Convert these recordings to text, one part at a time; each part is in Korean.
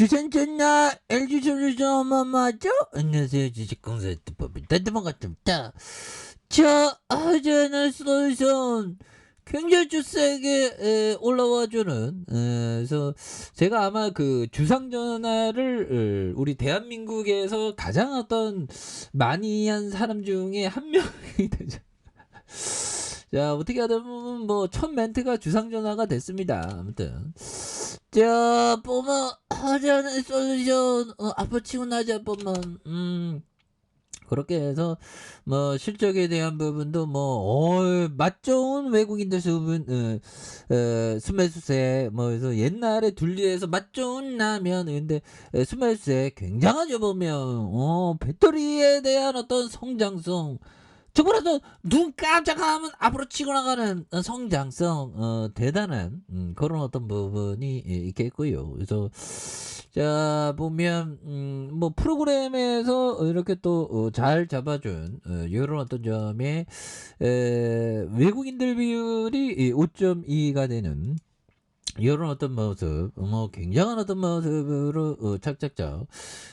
주sen전나 LG전자 엄마 맞죠? 안녕하세요. 주식공사 특법입니다. 반갑습니다. 자, 하자는 솔루션 굉장히 좀 세게 올라와주는 그래서 제가 아마 그 주상전화를 우리 대한민국에서 가장 어떤 많이 한 사람 중에 한 명이 되죠. 자, 어떻게 하다 보면 뭐 첫 멘트가 주상전화가 됐습니다. 아무튼 자, 뽀마 하자는 솔루션 아파치고 나자 뽀만 그렇게 해서 뭐 실적에 대한 부분도 뭐 맛 좋은 외국인들 수분 스매수세 뭐 그래서 옛날에 둘리에서 맛 좋은 라면 근데 스매수세 굉장하죠 보면 배터리에 대한 어떤 성장성 저번에도 눈 깜짝하면 앞으로 치고 나가는 성장성 대단한 그런 어떤 부분이 있겠고요. 그래서 자 보면 뭐 프로그램에서 이렇게 또 잘 잡아준 이런 어떤 점에 외국인들 비율이 5.2가 되는 이런 어떤 모습, 뭐 굉장한 어떤 모습으로 착착착.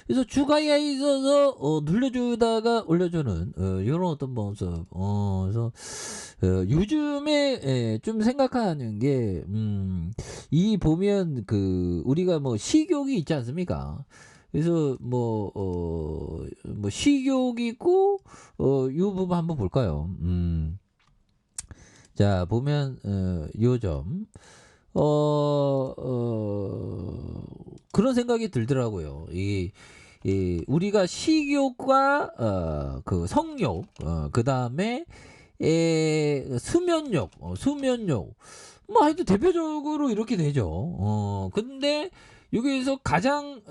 그래서 주가에 있어서 눌려주다가 올려주는 이런 어떤 모습. 그래서 요즘에 좀 생각하는 게 이 보면 그 우리가 뭐 식욕이 있지 않습니까? 그래서 뭐 식욕이고 요 부분 한번 볼까요? 자 보면 요점. 그런 생각이 들더라고요. 우리가 식욕과 그 성욕, 그 다음에 수면욕, 수면욕, 뭐 하여튼 대표적으로 이렇게 되죠. 근데 여기에서 가장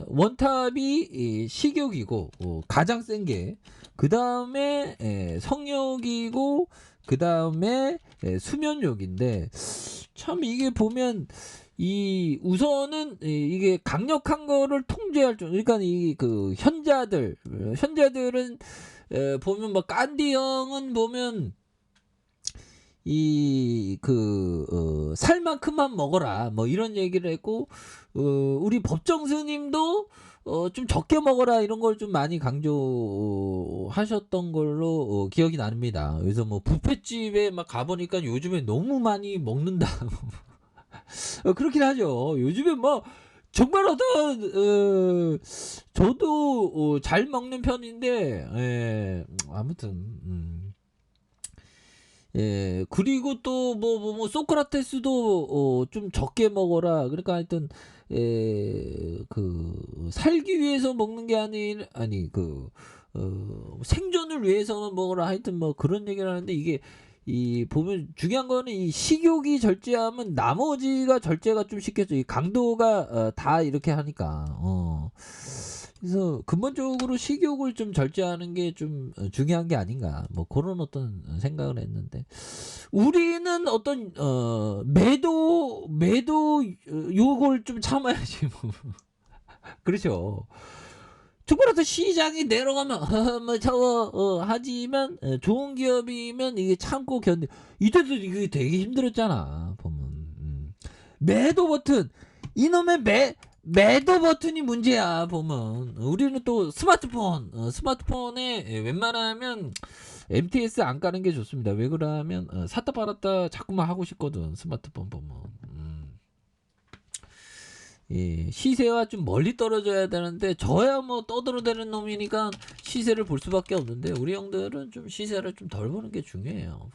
원탑이 식욕이고 가장 센 게 그 다음에 성욕이고 그 다음에 수면욕인데 참 이게 보면 우선은 이게 강력한 거를 통제할 줄 그러니까 이 그 현자들은 보면 뭐 깐디 형은 보면 살 만큼만 먹어라 뭐 이런 얘기를 했고 우리 법정 스님도 좀 적게 먹어라 이런 걸 좀 많이 강조하셨던 걸로 기억이 납니다. 그래서 뭐 뷔페집에 막 가보니까 요즘에 너무 많이 먹는다. 그렇긴 하죠. 요즘에 뭐 정말 저도 잘 먹는 편인데 아무튼 그리고 또 소크라테스도 좀 적게 먹어라. 그러니까 하여튼 살기 위해서 먹는 게 생존을 위해서만 먹어라. 하여튼 뭐 그런 얘기를 하는데 이게 보면 중요한 거는 이 식욕이 절제하면 나머지가 절제가 좀 쉽겠죠. 이 강도가 다 이렇게 하니까. 그래서 근본적으로 식욕을 좀 절제하는 게 좀 중요한 게 아닌가. 뭐 그런 어떤 생각을 했는데 우리는 어떤 매도 욕을 좀 참아야지 뭐. 그렇죠. 주가라도 시장이 내려가면 뭐 저거 하지만 좋은 기업이면 이게 참고 견디 이때도 이게 되게 힘들었잖아 보면 매도 버튼 이놈의 매도 버튼이 문제야 보면 우리는 또 스마트폰에 웬만하면 MTS 안 까는 게 좋습니다. 왜 그러냐면 샀다 팔았다 자꾸만 하고 싶거든 스마트폰 보면 시세와 좀 멀리 떨어져야 되는데 저야 뭐 떠들어대는 놈이니까 시세를 볼 수밖에 없는데 우리 형들은 좀 시세를 좀 덜 보는 게 중요해요.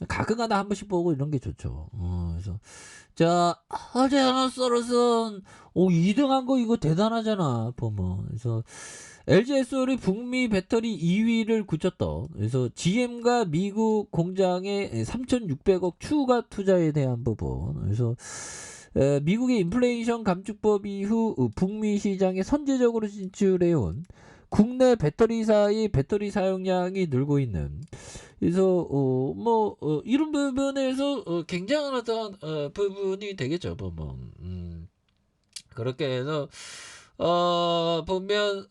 가끔가다 한 번씩 보고 이런 게 좋죠. 그래서 자 어제 하나 썰어선 2등한 거 이거 대단하잖아 보면. 그래서 LG에솔이 북미 배터리 2위를 굳혔던 그래서 GM과 미국 공장에 3,600억 추가 투자에 대한 부분. 그래서 미국의 인플레이션 감축법 이후 북미 시장에 선제적으로 진출해온 국내 배터리사의 배터리 사용량이 늘고 있는 그래서 이런 부분에서 굉장한 어떤 부분이 되겠죠 보면. 그렇게 해서 보면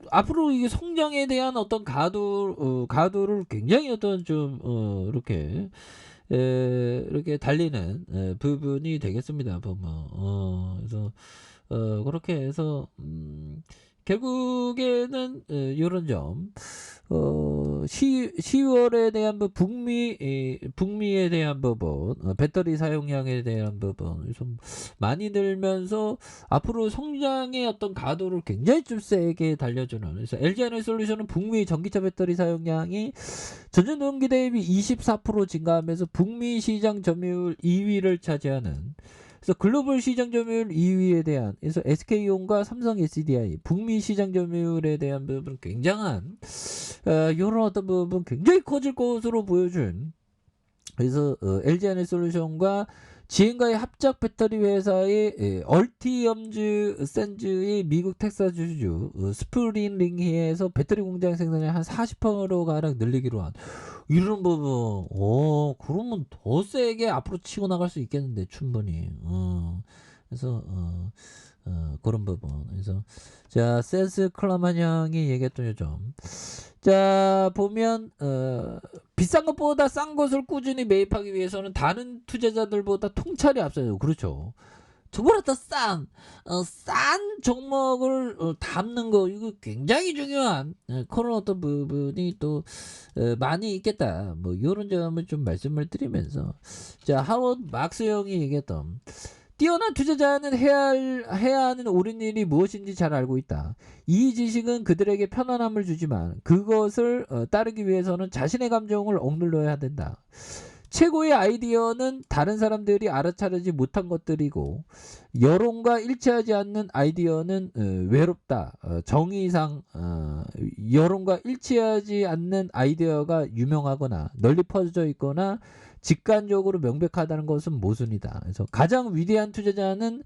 앞으로 이게 성장에 대한 어떤 가도를 굉장히 어떤 좀 이렇게 이렇게 달리는 부분이 되겠습니다. 보면 그래서 그렇게 해서 결국에는 요런 점 10월에 대한 북미에 대한 부분, 배터리 사용량에 대한 부분 좀 많이 늘면서 앞으로 성장의 어떤 가도를 굉장히 좀 세게 달려주는, 그래서 LG에너지솔루션은 북미 전기차 배터리 사용량이 전년동기 대비 24% 증가하면서 북미 시장 점유율 2위를 차지하는, 그래서 글로벌 시장 점유율 2위에 대한, 그래서 SK온과 삼성 SDI 북미 시장 점유율에 대한 부분 굉장한 이런 어떤 부분 굉장히 커질 것으로 보여준, 그래서 LG에너지솔루션과 지인과의 합작 배터리 회사의 얼티엄즈 샌즈의 미국 텍사스주 스프링링히에서 배터리 공장 생산을 한 40%가량 늘리기로 한 이런 부분. 그러면 더 세게 앞으로 치고 나갈 수 있겠는데 충분히. 그래서 그런 부분. 그래서 자, 센스 클라만 형이 얘기했던 요점. 자, 보면 비싼 것보다 싼 것을 꾸준히 매입하기 위해서는 다른 투자자들보다 통찰이 앞서요. 그렇죠. 저보다 더 싼 종목을 담는 거, 이거 굉장히 중요한 그런 어떤 부분이 또 많이 있겠다. 뭐 이런 점을 좀 말씀을 드리면서, 자, 하워드 막스 형이 얘기했던, 뛰어난 투자자는 해야 하는 옳은 일이 무엇인지 잘 알고 있다. 이 지식은 그들에게 편안함을 주지만 그것을 따르기 위해서는 자신의 감정을 억눌러야 된다. 최고의 아이디어는 다른 사람들이 알아차리지 못한 것들이고, 여론과 일치하지 않는 아이디어는 외롭다. 정의상 여론과 일치하지 않는 아이디어가 유명하거나 널리 퍼져 있거나 직관적으로 명백하다는 것은 모순이다. 그래서 가장 위대한 투자자는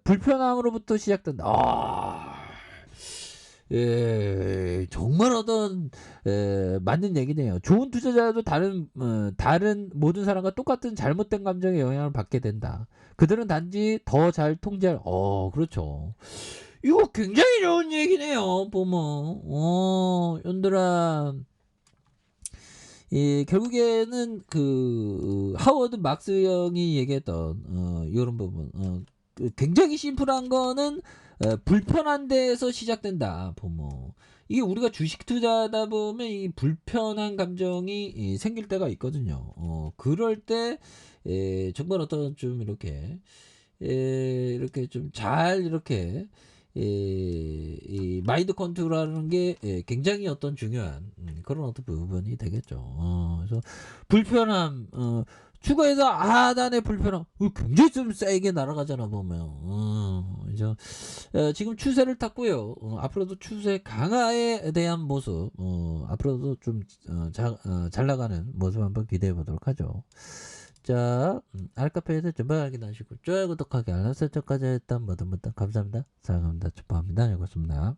불편함으로부터 시작된다. 정말 어떤 맞는 얘기네요. 좋은 투자자도 다른 모든 사람과 똑같은 잘못된 감정의 영향을 받게 된다. 그들은 단지 더 잘 통제할. 그렇죠. 이거 굉장히 좋은 얘기네요. 보면 연들아, 결국에는 그 하워드 막스 형이 얘기했던 이런 부분, 굉장히 심플한 거는 불편한 데에서 시작된다. 보면 이게 우리가 주식 투자하다 보면 이 불편한 감정이 생길 때가 있거든요. 그럴 때 정말 어떤 좀 이렇게 좀 잘 이렇게 이 마인드 컨트롤하는 게 굉장히 어떤 중요한 그런 어떤 부분이 되겠죠. 그래서 불편함, 추가해서 하단의 불편함, 굉장히 좀 세게 날아가잖아 보면. 그래서 지금 추세를 탔고요. 앞으로도 추세 강화에 대한 모습, 앞으로도 좀 잘 나가는 모습 한번 기대해 보도록 하죠. 자, 알카페에서 정말 확인하시고 좋아요, 구독하기, 알람 설정까지 했던 모든 분들 감사합니다. 사랑합니다. 축복합니다. 여기였습니다.